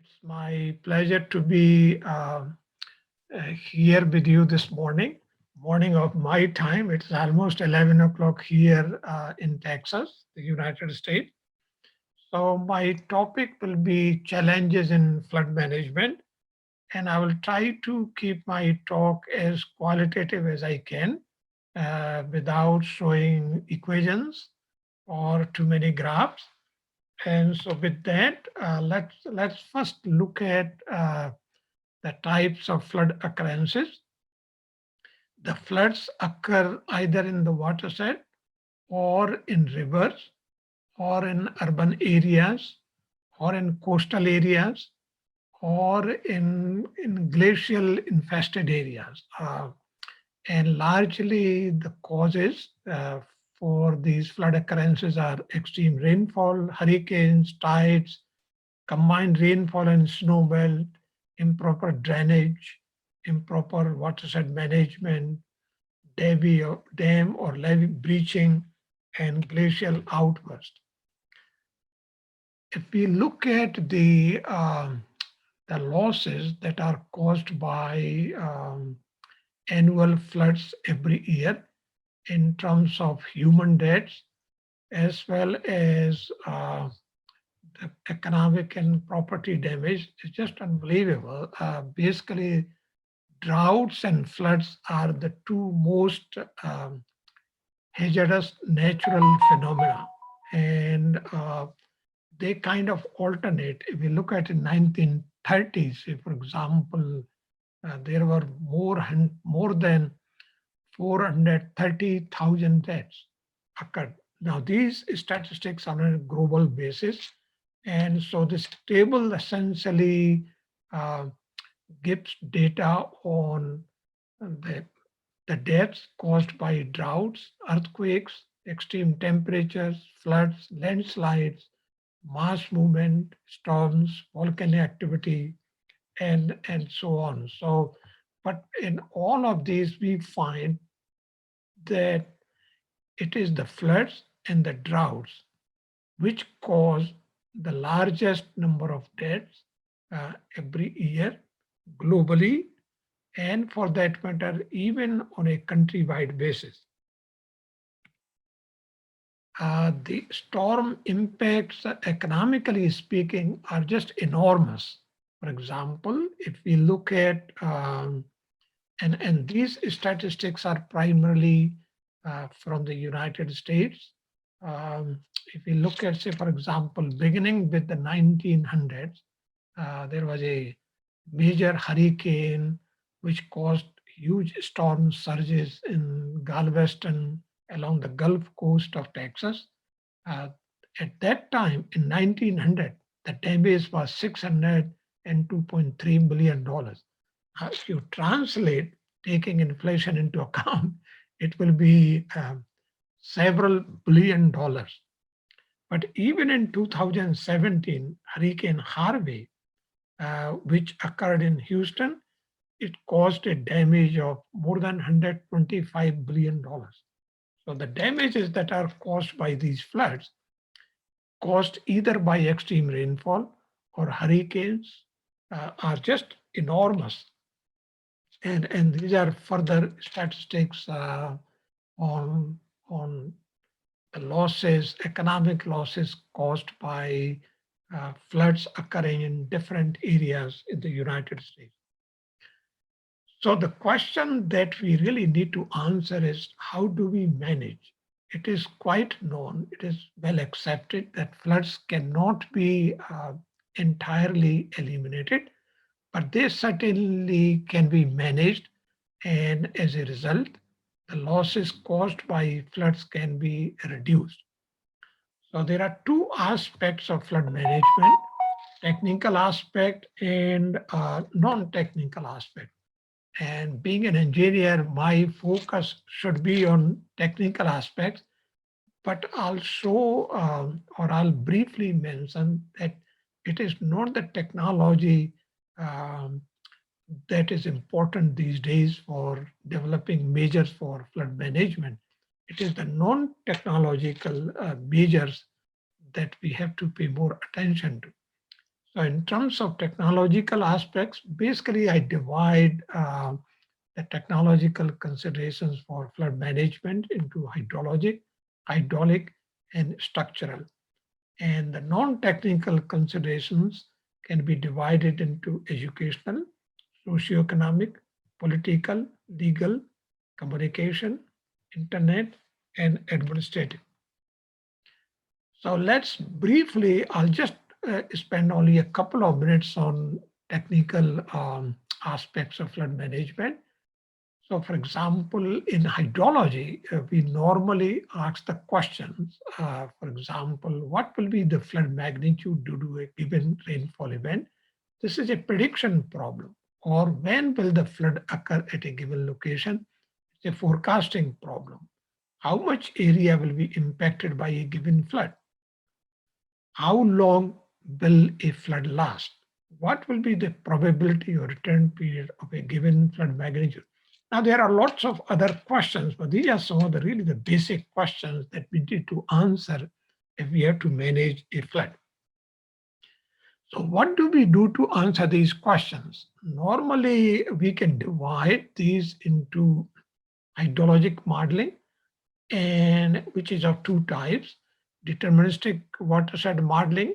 It's my pleasure to be here with you this morning of my time. It's almost 11 o'clock here in Texas, the United States. So my topic will be challenges in flood management, and I will try to keep my talk as qualitative as I can without showing equations or too many graphs. And so with that, let's first look at the types of flood occurrences. The floods occur either in the watershed or in rivers or in urban areas or in coastal areas or in glacial infested areas. And largely the causes for these flood occurrences are extreme rainfall, hurricanes, tides, combined rainfall and snowmelt, improper drainage, improper watershed management, dam or levee breaching, and glacial outburst. If we look at the losses that are caused by annual floods every year in terms of human deaths, as well as the economic and property damage, is just unbelievable. Basically, droughts and floods are the two most hazardous natural phenomena. And they kind of alternate. If we look at in 1930s, for example, there were more than 430,000 deaths occurred. Now, these statistics are on a global basis. And so this table essentially gives data on the deaths caused by droughts, earthquakes, extreme temperatures, floods, landslides, mass movement, storms, volcanic activity, and so on. So, but in all of these, we find that it is the floods and the droughts which cause the largest number of deaths every year globally, and for that matter, even on a countrywide basis. The storm impacts, economically speaking, are just enormous. For example, if we look at, and these statistics are primarily from the United States. If we look at, say, for example, beginning with the 1900s, there was a major hurricane which caused huge storm surges in Galveston along the Gulf Coast of Texas. At that time, in 1900, the damage was $602.3 billion. If you translate, taking inflation into account, it will be several $billion. But even in 2017, Hurricane Harvey, which occurred in Houston, it caused a damage of more than $125 billion. So the damages that are caused by these floods, caused either by extreme rainfall or hurricanes, are just enormous. And these are further statistics on the losses, economic losses caused by floods occurring in different areas in the United States. So the question that we really need to answer is, how do we manage? It is quite known, it is well accepted that floods cannot be entirely eliminated, but they certainly can be managed. And as a result, the losses caused by floods can be reduced. So there are two aspects of flood management: technical aspect and non-technical aspect. And being an engineer, my focus should be on technical aspects, but I'll show or I'll briefly mention that it is not the technology that is important these days for developing measures for flood management. It is the non-technological measures that we have to pay more attention to. So in terms of technological aspects, basically I divide the technological considerations for flood management into hydrologic, hydraulic, and structural. And the non-technical considerations can be divided into educational, socioeconomic, political, legal, communication, internet, and administrative. So let's briefly, I'll just spend only a couple of minutes on technical aspects of flood management. So for example, in hydrology, we normally ask the questions, for example, what will be the flood magnitude due to a given rainfall event? This is a prediction problem. Or when will the flood occur at a given location? It's a forecasting problem. How much area will be impacted by a given flood? How long will a flood last? What will be the probability or return period of a given flood magnitude? Now, there are lots of other questions, but these are some of the really the basic questions that we need to answer if we have to manage a flood. So what do we do to answer these questions? Normally, we can divide these into hydrologic modeling, and which is of two types: deterministic watershed modeling,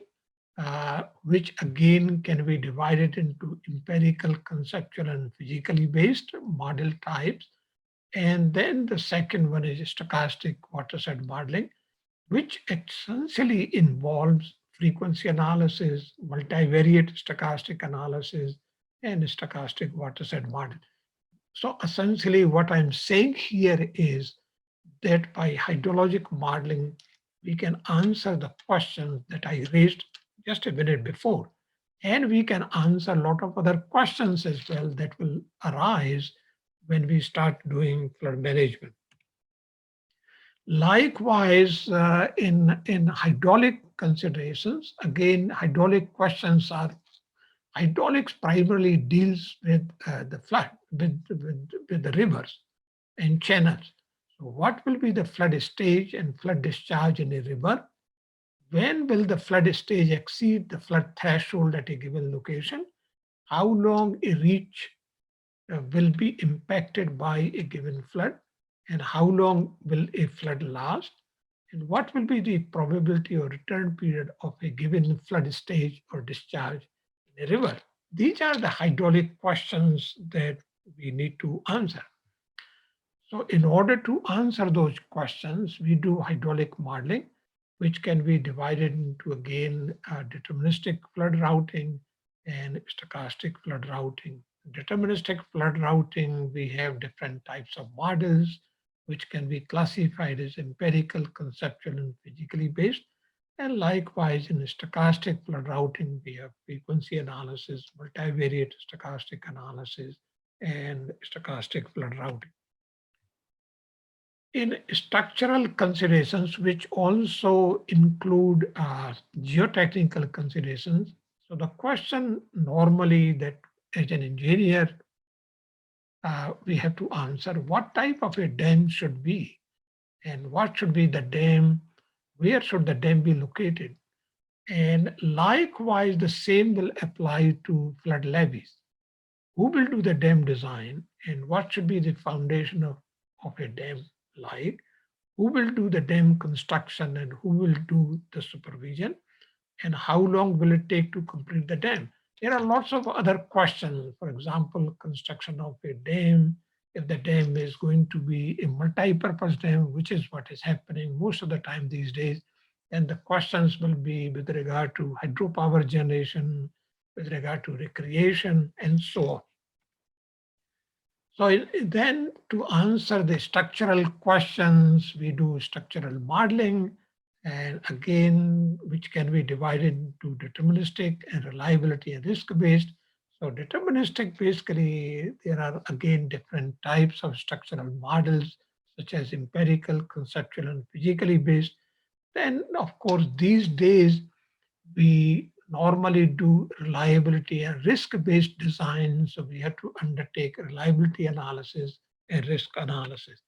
which again can be divided into empirical, conceptual, and physically based model types. And then the second one is stochastic watershed modeling, which essentially involves frequency analysis, multivariate stochastic analysis, and stochastic watershed model. So essentially what I'm saying here is that by hydrologic modeling, we can answer the questions that I raised just a minute before. And we can answer a lot of other questions as well that will arise when we start doing flood management. Likewise, in hydraulic considerations, again, hydraulic questions are, hydraulics primarily deals with the flood, with the rivers and channels. So what will be the flood stage and flood discharge in a river? When will the flood stage exceed the flood threshold at a given location? How long a reach will be impacted by a given flood? And how long will a flood last? And what will be the probability or return period of a given flood stage or discharge in a river? These are the hydraulic questions that we need to answer. So in order to answer those questions, we do hydraulic modeling, which can be divided into, again, deterministic flood routing and stochastic flood routing. Deterministic flood routing, we have different types of models, which can be classified as empirical, conceptual, and physically based. And likewise, in stochastic flood routing, we have frequency analysis, multivariate stochastic analysis, and stochastic flood routing. In structural considerations, which also include geotechnical considerations, so the question normally that as an engineer, we have to answer what type of a dam should be and what should be the dam, where should the dam be located? And likewise, the same will apply to flood levees. Who will do the dam design and what should be the foundation of a dam like? Who will do the dam construction and who will do the supervision? And how long will it take to complete the dam? There are lots of other questions. For example, construction of a dam, if the dam is going to be a multi-purpose dam, which is what is happening most of the time these days. And the questions will be with regard to hydropower generation, with regard to recreation, and so on. So then to answer the structural questions, we do structural modeling, and again, which can be divided into deterministic and reliability and risk-based. So deterministic, basically, there are again different types of structural models, such as empirical, conceptual, and physically based. Then, of course, these days, we normally do reliability and risk-based design. So we have to undertake reliability analysis and risk analysis.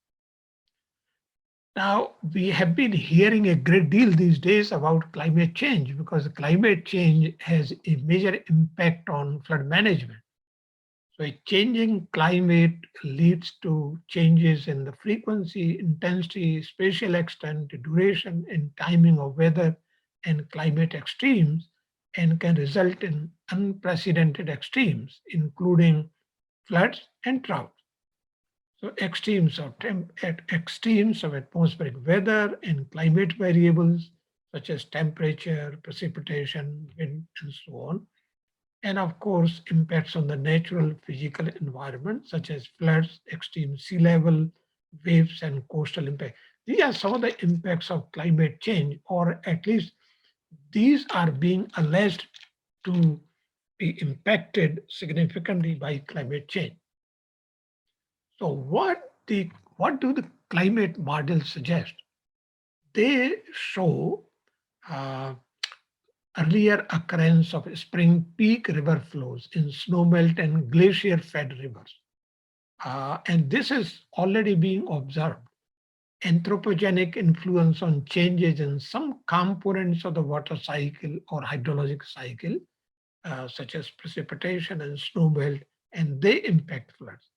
Now, we have been hearing a great deal these days about climate change because climate change has a major impact on flood management. So, a changing climate leads to changes in the frequency, intensity, spatial extent, duration, and timing of weather and climate extremes, and can result in unprecedented extremes, including floods and droughts. So extremes of atmospheric weather and climate variables such as temperature, precipitation, wind, and so on. And of course, impacts on the natural physical environment such as floods, extreme sea level, waves, and coastal impact. These are some of the impacts of climate change, or at least these are being alleged to be impacted significantly by climate change. So what do the climate models suggest? They show uh, earlier occurrence of spring peak river flows in snowmelt and glacier-fed rivers. And this is already being observed. Anthropogenic influence on changes in some components of the water cycle or hydrologic cycle, such as precipitation and snowmelt, and they impact floods.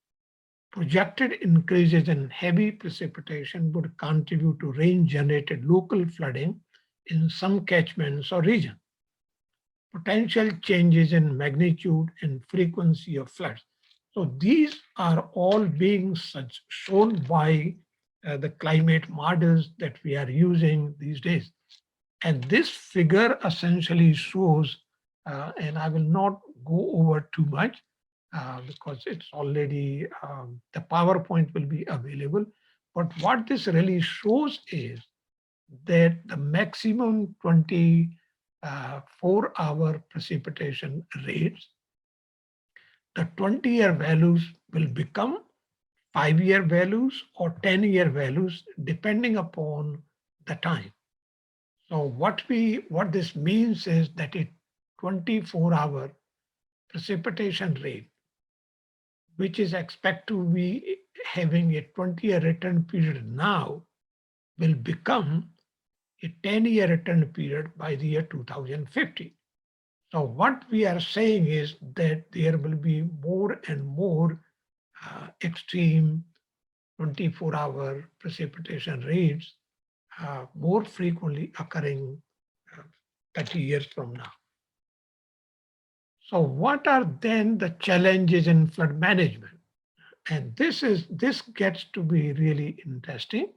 Projected increases in heavy precipitation would contribute to rain-generated local flooding in some catchments or regions. Potential changes in magnitude and frequency of floods. So these are all being shown by the climate models that we are using these days. And this figure essentially shows, and I will not go over too much because it's already, the PowerPoint will be available. But what this really shows is that the maximum 24-hour precipitation rates, the 20-year values will become 5-year values or 10-year values depending upon the time. So what this means is that a 24-hour precipitation rate, which is expected to be having a 20-year return period now, will become a 10-year return period by the year 2050. So what we are saying is that there will be more and more extreme 24-hour precipitation rates more frequently occurring uh, 30 years from now. So what are then the challenges in flood management? And this gets to be really interesting.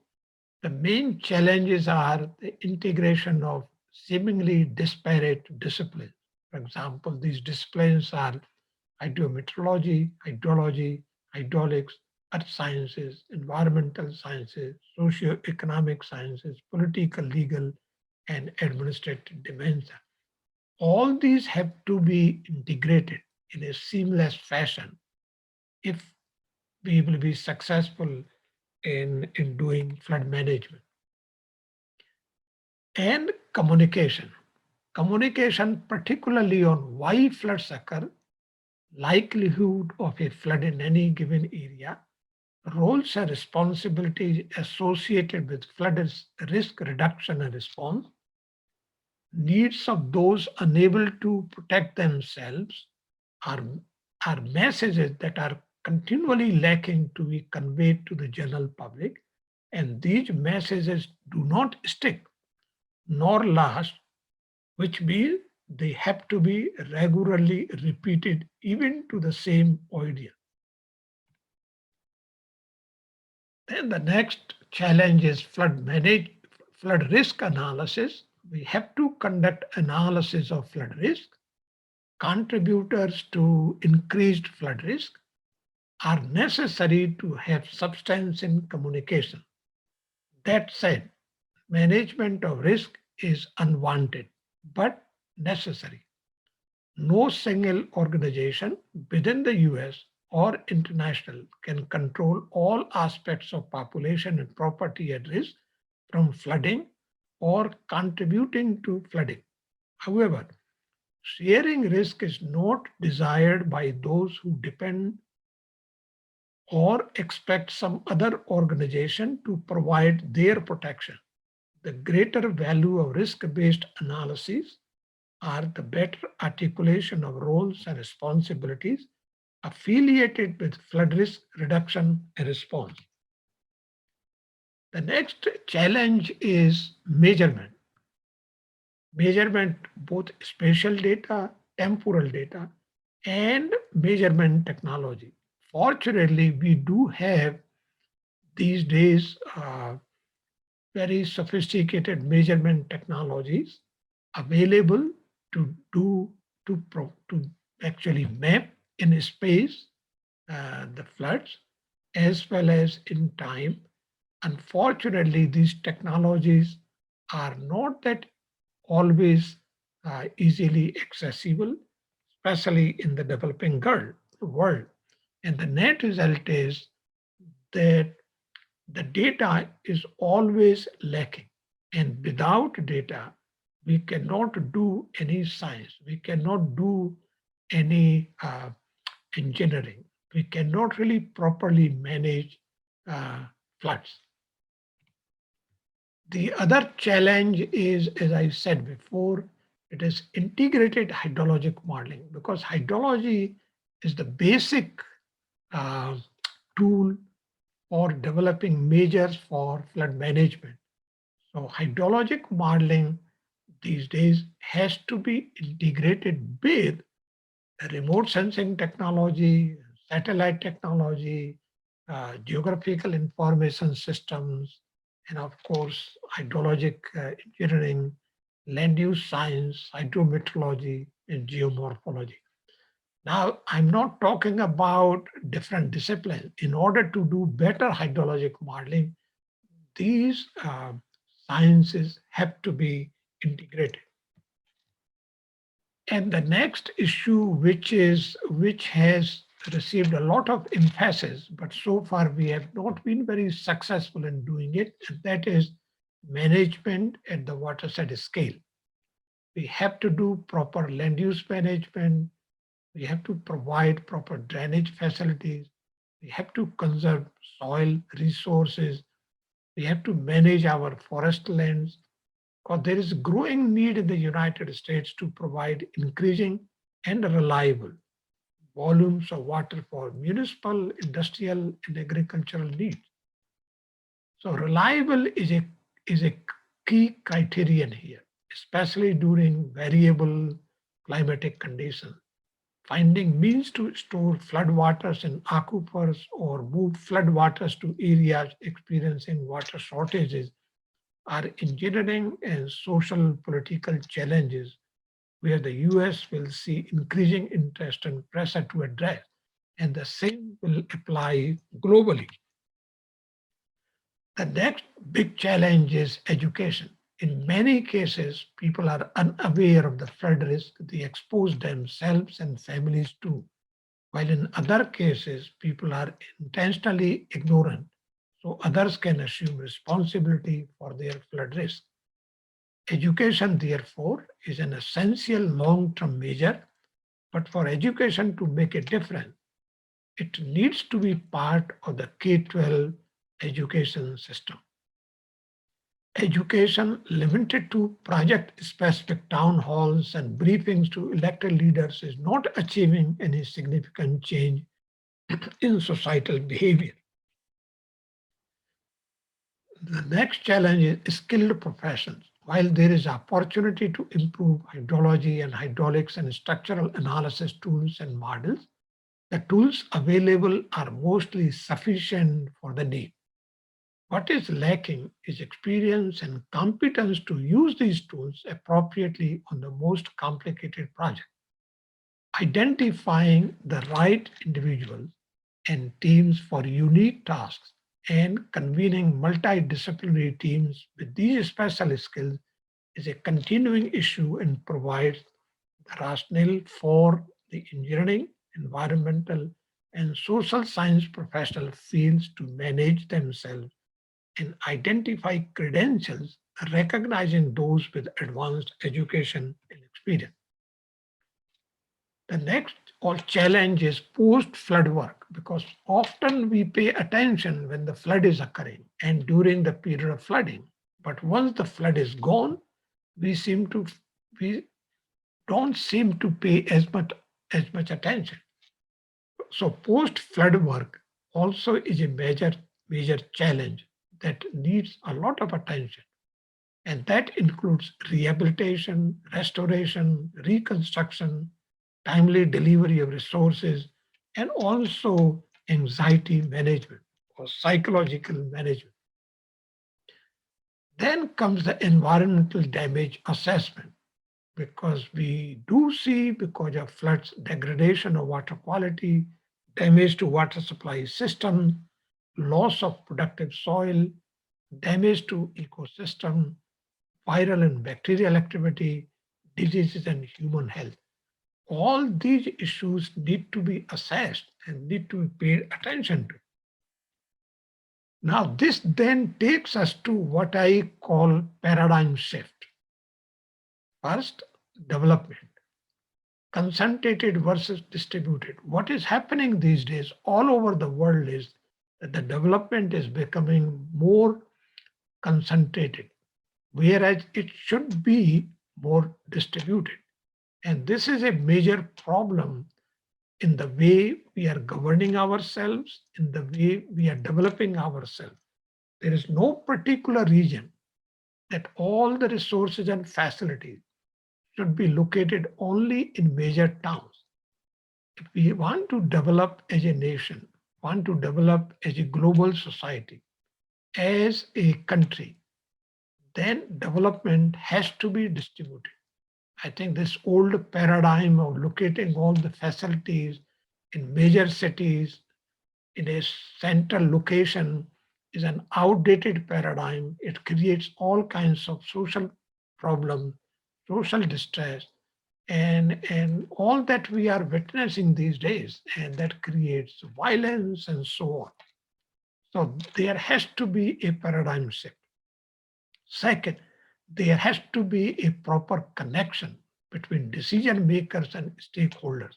The main challenges are the integration of seemingly disparate disciplines. For example, these disciplines are hydrometeorology, hydrology, hydraulics, earth sciences, environmental sciences, socio-economic sciences, political, legal, and administrative dimensions. All these have to be integrated in a seamless fashion if we will be successful in doing flood management. And communication. Communication, particularly on why floods occur, likelihood of a flood in any given area, roles and responsibilities associated with flood risk reduction and response, needs of those unable to protect themselves are, are messages that are continually lacking to be conveyed to the general public. And these messages do not stick nor last, which means they have to be regularly repeated even to the same audience. Then the next challenge is flood risk analysis. We have to conduct analysis of flood risk. Contributors to increased flood risk are necessary to have substance in communication. That said, management of risk is unwanted but necessary. No single organization within the US or international can control all aspects of population and property at risk from flooding or contributing to flooding. However, sharing risk is not desired by those who depend or expect some other organization to provide their protection. The greater value of risk-based analyses are the better articulation of roles and responsibilities affiliated with flood risk reduction and response. The next challenge is measurement. Measurement, both spatial data, temporal data, and measurement technology. Fortunately, we do have these days very sophisticated measurement technologies available to do to actually map in space the floods as well as in time. Unfortunately, these technologies are not that always easily accessible, especially in the developing world. And the net result is that the data is always lacking. And without data, we cannot do any science, we cannot do any engineering, we cannot really properly manage floods. The other challenge is, as I said before, it is integrated hydrologic modeling because hydrology is the basic uh, tool for developing measures for flood management. So hydrologic modeling these days has to be integrated with remote sensing technology, satellite technology, geographical information systems, and of course, hydrologic engineering, land use science, hydrometeorology, and geomorphology. Now, I'm not talking about different disciplines. In order to do better hydrologic modeling, these sciences have to be integrated. And the next issue, which has received a lot of emphasis, but so far we have not been very successful in doing it, and that is management at the watershed scale. We have to do proper land use management. We have to provide proper drainage facilities. We have to conserve soil resources. We have to manage our forest lands, because there is a growing need in the United States to provide increasing and reliable volumes of water for municipal, industrial, and agricultural needs. So reliable is a key criterion here, especially during variable climatic conditions. Finding means to store floodwaters in aquifers or move floodwaters to areas experiencing water shortages are engineering and social political challenges where the US will see increasing interest and pressure to address, and the same will apply globally. The next big challenge is education. In many cases, people are unaware of the flood risk they expose themselves and families to, while in other cases, people are intentionally ignorant so others can assume responsibility for their flood risk. Education, therefore, is an essential long-term measure, but for education to make a difference, it needs to be part of the K-12 education system. Education limited to project-specific town halls and briefings to elected leaders is not achieving any significant change in societal behavior. The next challenge is skilled professions. While there is opportunity to improve hydrology and hydraulics and structural analysis tools and models, the tools available are mostly sufficient for the need. What is lacking is experience and competence to use these tools appropriately on the most complicated projects. Identifying the right individuals and teams for unique tasks and convening multidisciplinary teams with these special skills is a continuing issue and provides the rationale for the engineering, environmental, and social science professional fields to manage themselves and identify credentials, recognizing those with advanced education and experience. The next challenge is post-flood work. because often we pay attention when the flood is occurring and during the period of flooding. But once the flood is gone, we seem to we don't seem to pay as much attention. So post-flood work also is a major challenge that needs a lot of attention. And that includes rehabilitation, restoration, reconstruction, timely delivery of resources, and also anxiety management or psychological management. Then comes the environmental damage assessment, because we do see, because of floods, degradation of water quality, damage to water supply system, loss of productive soil, damage to ecosystem, viral and bacterial activity, diseases, and human health. All these issues need to be assessed and need to be paid attention to. Now, this then takes us to what I call paradigm shift. First, development, concentrated versus distributed. What is happening these days all over the world is that the development is becoming more concentrated, whereas it should be more distributed. And this is a major problem in the way we are governing ourselves, in the way we are developing ourselves. There is no particular region that all the resources and facilities should be located only in major towns. If we want to develop as a nation, want to develop as a global society, as a country, then development has to be distributed. I think this old paradigm of locating all the facilities in major cities in a central location is an outdated paradigm. It creates all kinds of social problems, social distress, and all that we are witnessing these days, and that creates violence and so on. So there has to be a paradigm shift. Second, there has to be a proper connection between decision makers and stakeholders.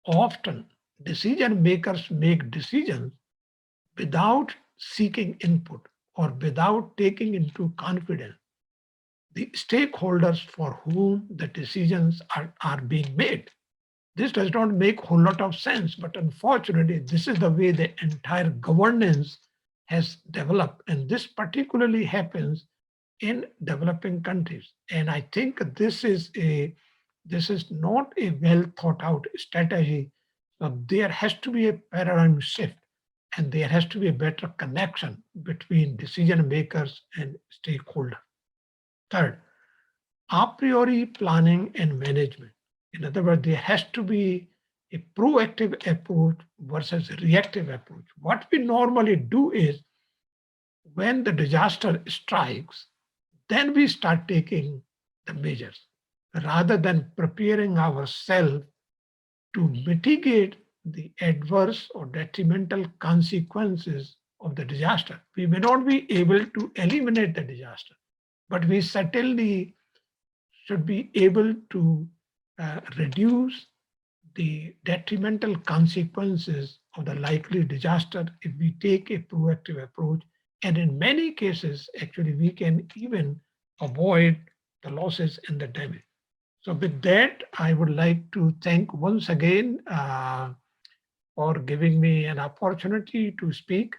Often, decision makers make decisions without seeking input or without taking into confidence the stakeholders for whom the decisions are being made. This does not make a whole lot of sense, but unfortunately, this is the way the entire governance has developed. And this particularly happens in developing countries. And I think this is not a well thought out strategy. So there has to be a paradigm shift, and there has to be a better connection between decision makers and stakeholders. Third, a priori planning and management. In other words, there has to be a proactive approach versus reactive approach. What we normally do is when the disaster strikes, then we start taking the measures rather than preparing ourselves to mitigate the adverse or detrimental consequences of the disaster. We may not be able to eliminate the disaster, but we certainly should be able to reduce the detrimental consequences of the likely disaster if we take a proactive approach. And in many cases, actually, we can even avoid the losses and the damage. So with that, I would like to thank once again for giving me an opportunity to speak.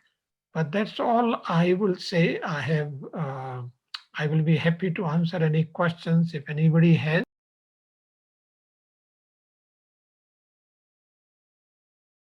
But that's all I will say. I will be happy to answer any questions if anybody has.